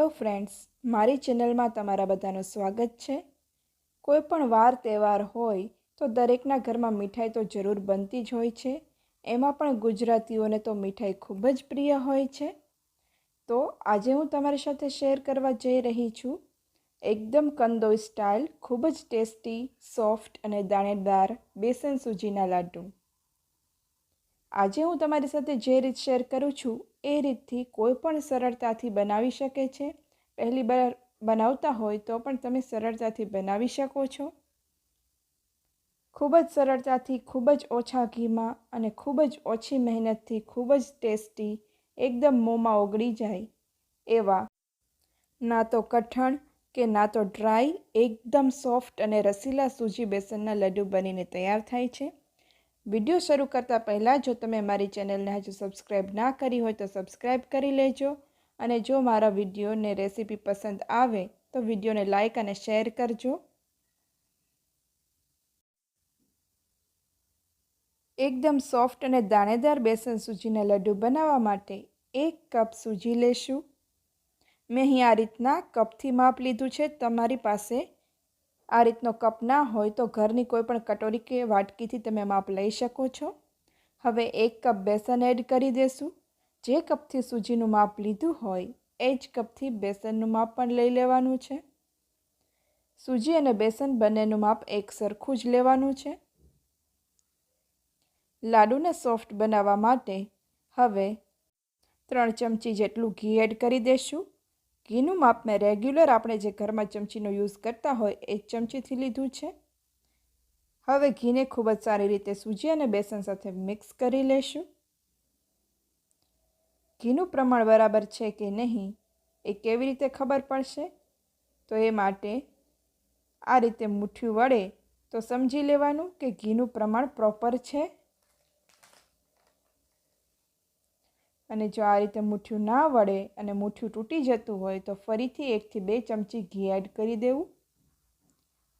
Hello friends, મારી ચેનલમાં તમારા બધાનું સ્વાગત છે। કોઈ પણ વાર તહેવાર હોય તો દરેકના ઘરમાં મીઠાઈ તો જરૂર બનતી જ હોય છે। એમાં પણ ગુજરાતીઓને તો મીઠાઈ ખૂબ જ પ્રિય હોય છે। તો આજે હું તમારી સાથે શેર કરવા જઈ રહી છું એકદમ કંદોઈ સ્ટાઇલ ખૂબ જ ટેસ્ટી, સોફ્ટ અને દાણેદાર બેસન સૂજીના લાડુ। આજે હું તમારી સાથે જે રીત શેર કરું છું એ રીતથી કોઈ પણ સરળતાથી બનાવી શકે છે। પહેલી વાર બનાવતા હોય તો પણ તમે સરળતાથી બનાવી શકો છો। ખૂબ જ સરળતાથી, ખૂબ જ ઓછા ઘીમાં અને ખૂબ જ ઓછી મહેનતથી ખૂબ જ ટેસ્ટી, એકદમ મોંમાં ઓગળી જાય એવા ના તો કઠણ કે ના તો ડ્રાય, એકદમ સોફ્ટ અને રસીલા સૂજી બેસનના લડ્ડુ બનીને તૈયાર થાય છે। વિડીયો શરૂ કરતાં પહેલાં જો તમે મારી ચેનલને હજુ સબસ્ક્રાઈબ ના કરી હોય તો સબસ્ક્રાઈબ કરી લેજો અને જો મારા વિડીયોને રેસીપી પસંદ આવે તો વિડીયોને લાઈક અને શેર કરજો। એકદમ સોફ્ટ અને દાણેદાર બેસન સૂજીના લડ્ડુ બનાવવા માટે 1 કપ સૂજી લેશું। મેં અહીં આ રીતના કપથી માપ લીધું છે। તમારી પાસે આ રીતનો કપ ના હોય તો ઘરની કોઈ પણ કટોરી કે વાટકીથી તમે માપ લઈ શકો છો। હવે 1 કપ બેસન એડ કરી દેશું। જે કપથી સૂજીનું માપ લીધું હોય એ જ કપથી બેસનનું માપ પણ લઈ લેવાનું છે। સૂજી અને બેસન બંનેનું માપ એક સરખું જ લેવાનું છે। લાડુને સોફ્ટ બનાવવા માટે હવે 3 ચમચી જેટલું ઘી એડ કરી દઈશું। ઘીનું માપ મેં રેગ્યુલર આપણે જે ઘરમાં ચમચીનો યુઝ કરતા હોય એ જ ચમચીથી લીધું છે। હવે ઘીને ખૂબ જ સારી રીતે સૂજી અને બેસન સાથે મિક્સ કરી લેશું। ઘીનું પ્રમાણ બરાબર છે કે નહીં એ કેવી રીતે ખબર પડશે? તો એ માટે આ રીતે મુઠ્ઠી વડે તો સમજી લેવાનું કે ઘીનું પ્રમાણ પ્રોપર છે। અને જો આ રીતે મુઠ્ઠું ના વળે અને મુઠ્ઠું તૂટી જતું હોય તો ફરીથી 1 થી 2 ચમચી ઘી એડ કરી દેવું।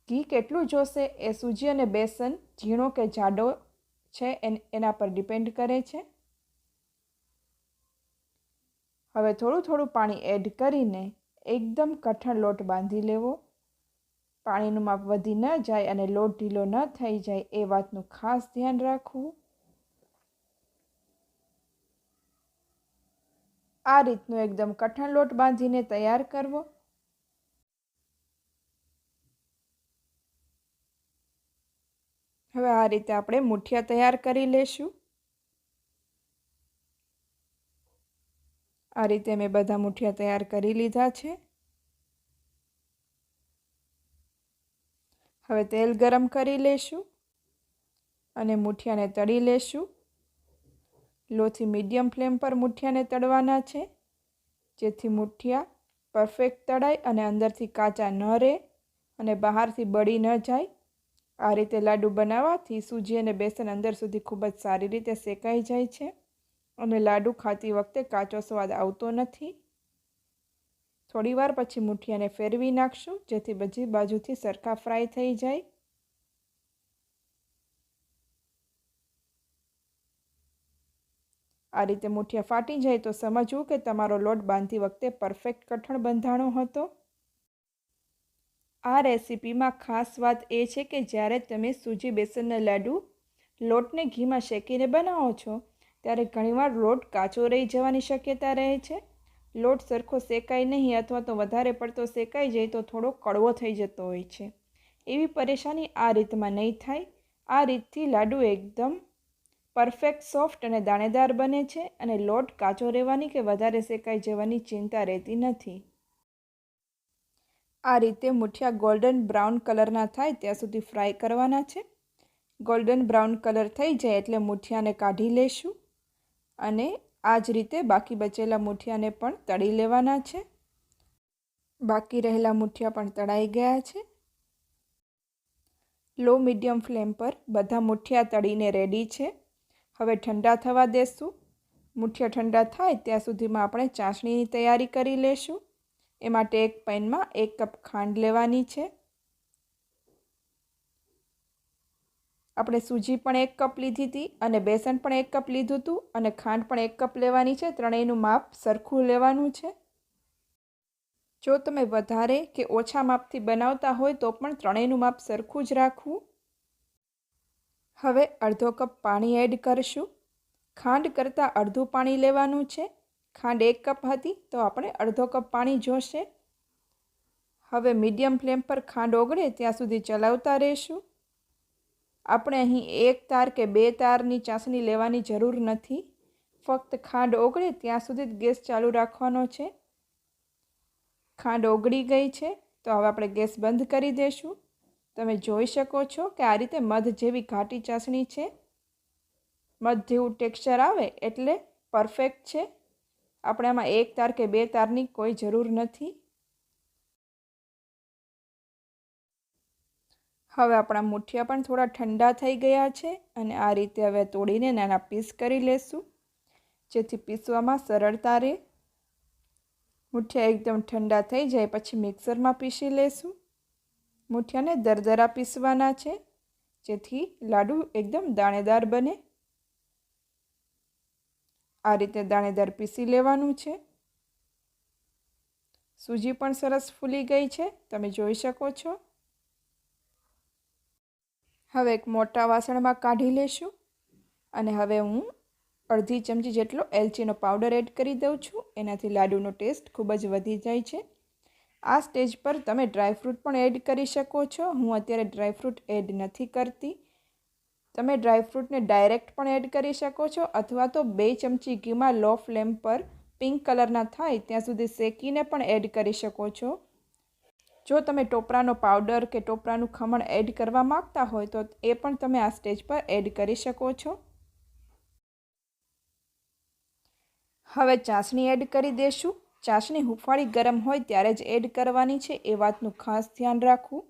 ઘી કેટલું જોશે એ સૂજી અને બેસન ઝીણો કે જાડો છે એના પર ડિપેન્ડ કરે છે। હવે થોડું થોડું પાણી એડ કરીને એકદમ કઠણ લોટ બાંધી લેવો। પાણીનું માપ વધી ન જાય અને લોટ ઢીલો ન થઈ જાય એ વાતનું ખાસ ધ્યાન રાખવું। આ રીતનો એકદમ કઠણ લોટ બાંધીને તૈયાર કરવો। હવે આ રીતે આપણે મુઠિયા તૈયાર કરી લેશું। આ રીતે મેં બધા મુઠિયા તૈયાર કરી લીધા છે। હવે તેલ ગરમ કરી લેશું અને મુઠિયાને તળી લેશું। લોથી મીડિયમ ફ્લેમ પર મુઠિયાને તળવાના છે જેથી મુઠિયા પરફેક્ટ તળાય અને અંદરથી કાચા ન રહે અને બહારથી બળી ન જાય। આ રીતે લાડુ બનાવવાથી સૂજી અને બેસન અંદર સુધી ખૂબ જ સારી રીતે શેકાઈ જાય છે અને લાડુ ખાતી વખતે કાચો સ્વાદ આવતો નથી। થોડી વાર પછી મુઠિયાને ફેરવી નાખશું જેથી બધી બાજુથી સરખા ફ્રાય થઈ જાય। આ રીતે મુઠિયા ફાટી જાય તો સમજવું કે તમારો લોટ બાંધતી વખતે પરફેક્ટ કઠણ બંધાણો હતો। આ રેસીપીમાં ખાસ વાત એ છે કે જ્યારે તમે સૂજી બેસનના લાડુ લોટને ઘીમાં શેકીને બનાવો છો ત્યારે ઘણીવાર લોટ કાચો રહી જવાની શક્યતા રહે છે। લોટ સરખો શેકાય નહીં અથવા તો વધારે પડતો શેકાઈ જાય તો થોડો કડવો થઈ જતો હોય છે। એવી પરેશાની આ રીતમાં નહીં થાય। આ રીતથી લાડુ એકદમ પરફેક્ટ, સોફ્ટ અને દાણેદાર બને છે અને લોટ કાચો રહેવાની કે વધારે શેકાઈ જવાની ચિંતા રહેતી નથી। આ રીતે મુઠિયા ગોલ્ડન બ્રાઉન કલરના થાય ત્યાં સુધી ફ્રાય કરવાના છે। ગોલ્ડન બ્રાઉન કલર થઈ જાય એટલે મુઠિયાને કાઢી લેશું અને આ જ રીતે બાકી બચેલા મુઠિયાને પણ તળી લેવાના છે। બાકી રહેલા મુઠિયા પણ તળાઈ ગયા છે। લો મીડિયમ ફ્લેમ પર બધા મુઠિયા તળીને રેડી છે। હવે ઠંડા થવા દેશું। મુઠિયા ઠંડા થાય ત્યાં સુધીમાં આપણે ચાસણીની તૈયારી કરી લેશું। એ માટે એક પેનમાં 1 કપ ખાંડ લેવાની છે। આપણે સૂજી પણ 1 કપ લીધી હતી અને બેસન પણ 1 કપ લીધું હતું અને ખાંડ પણ 1 કપ લેવાની છે। ત્રણેયનું માપ સરખું લેવાનું છે। જો તમે વધારે કે ઓછા માપથી બનાવતા હોય તો પણ ત્રણેયનું માપ સરખું જ રાખવું. હવે અડધો કપ પાણી એડ કરીશું. ખાંડ કરતાં અડધું પાણી લેવાનું છે. ખાંડ 1 કપ હતી તો આપણે અડધો કપ પાણી જોશે. હવે મીડિયમ ફ્લેમ પર ખાંડ ઓગળે ત્યાં સુધી ચલાવતા રહીશું. આપણે અહીં 1 તાર કે 2 તારની ચાસણી લેવાની જરૂર નથી. ફક્ત ખાંડ ઓગળે ત્યાં સુધી જ ગેસ ચાલુ રાખવાનો છે. ખાંડ ઓગળી ગઈ છે તો હવે આપણે ગેસ બંધ કરી દઈશું. તમે જોઈ શકો છો કે આ રીતે મધ જેવી ઘાટી ચાસણી છે. મધ જેવું ટેક્સચર આવે એટલે પરફેક્ટ છે. આપણે આમાં 1 તાર કે 2 તારની કોઈ જરૂર નથી. હવે આપણા મુઠિયા પણ થોડા ઠંડા થઈ ગયા છે અને આ રીતે હવે તોડીને નાના પીસ કરી લેશું જેથી પીસવામાં સરળતા રહે. મુઠિયા એકદમ ઠંડા થઈ જાય પછી મિક્સરમાં પીસી લેશું. મુઠિયાને દરદરા પીસવાના છે જેથી લાડુ એકદમ દાણેદાર બને. આ રીતે દાણેદાર પીસી લેવાનું છે. સૂજી પણ સરસ ફૂલી ગઈ છે, તમે જોઈ શકો છો. હવે એક મોટા વાસણમાં કાઢી લેશું અને હવે હું અડધી ચમચી જેટલો એલચીનો પાવડર એડ કરી દઉં છું. એનાથી લાડુનો ટેસ્ટ ખૂબ જ વધી જાય છે. આ સ્ટેજ પર તમે ડ્રાયફ્રૂટ પણ એડ કરી શકો છો. હું અત્યારે ડ્રાયફ્રૂટ એડ નથી કરતી. તમે ડ્રાયફ્રૂટને ડાયરેક્ટ પણ એડ કરી શકો છો અથવા તો 2 ચમચી ઘીમાં લો ફ્લેમ પર પિંક કલરના થાય ત્યાં સુધી શેકીને પણ એડ કરી શકો છો. જો તમે ટોપરાનો પાવડર કે ટોપરાનું ખમણ એડ કરવા માગતા હોય તો એ પણ તમે આ સ્ટેજ પર એડ કરી શકો છો. હવે ચાસણી એડ કરી દઈશું. ચાસણી હુંફાળી ગરમ હોય ત્યારે જ એડ કરવાની છે, એ વાતનું ખાસ ધ્યાન રાખવું.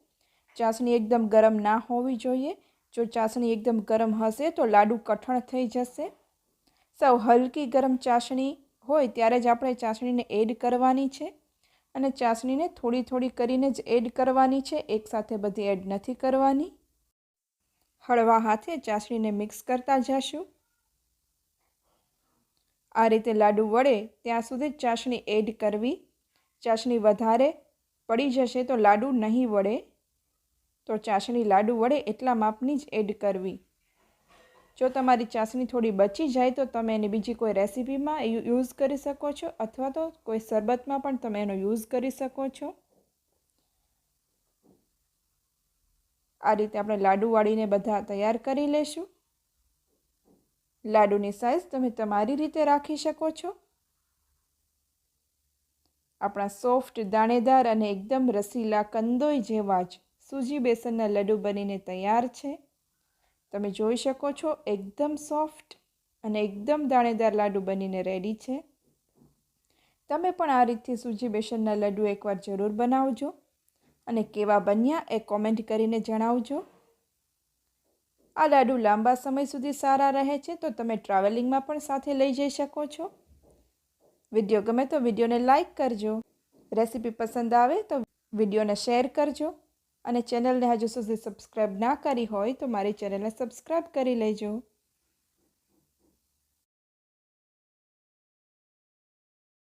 ચાસણી એકદમ ગરમ ના હોવી જોઈએ. જો ચાસણી એકદમ ગરમ હશે તો લાડુ કઠણ થઈ જશે. સાવ હલકી ગરમ ચાસણી હોય ત્યારે જ આપણે ચાસણીને એડ કરવાની છે અને ચાસણીને થોડી થોડી કરીને જ એડ કરવાની છે, એકસાથે બધી એડ નથી કરવાની. હળવા હાથે ચાસણીને મિક્સ કરતા જશું. આ રીતે લાડુ વળે ત્યાં સુધી જ ચાસણી એડ કરવી. ચાસણી વધારે પડી જશે તો લાડુ નહીં વળે. તો ચાસણી લાડુ વળે એટલા માપની જ એડ કરવી. જો તમારી ચાસણી થોડી બચી જાય તો તમે એને બીજી કોઈ રેસીપીમાં યુઝ કરી શકો છો અથવા તો કોઈ શરબતમાં પણ તમે એનો યુઝ કરી શકો છો. આ રીતે આપણે લાડુ વાળીને બધા તૈયાર કરી લેશું. લાડુની સાઇઝ તમે તમારી રીતે રાખી શકો છો. આપણા સોફ્ટ દાણેદાર અને એકદમ રસીલા કંદોઈ જેવા જ સૂજી બેસનના લડ્ડુ બનીને તૈયાર છે. તમે જોઈ શકો છો એકદમ સોફ્ટ અને એકદમ દાણેદાર લાડુ બનીને રેડી છે. તમે પણ આ રીતથી સૂજી બેસનના લડ્ડુ એકવાર જરૂર બનાવજો અને કેવા બન્યા એ કોમેન્ટ કરીને જણાવજો. આ લાડુ લાંબા સમય સુધી સારા રહે છે તો તમે ટ્રાવેલિંગમાં પણ સાથે લઈ જઈ શકો છો. વિડીયો ગમે તો વિડીયોને લાઇક કરજો. રેસીપી પસંદ આવે તો વિડીયોને શેર કરજો અને ચેનલને હજુ સુધી સબસ્ક્રાઈબ ના કરી હોય તો મારી ચેનલને સબસ્ક્રાઈબ કરી લેજો.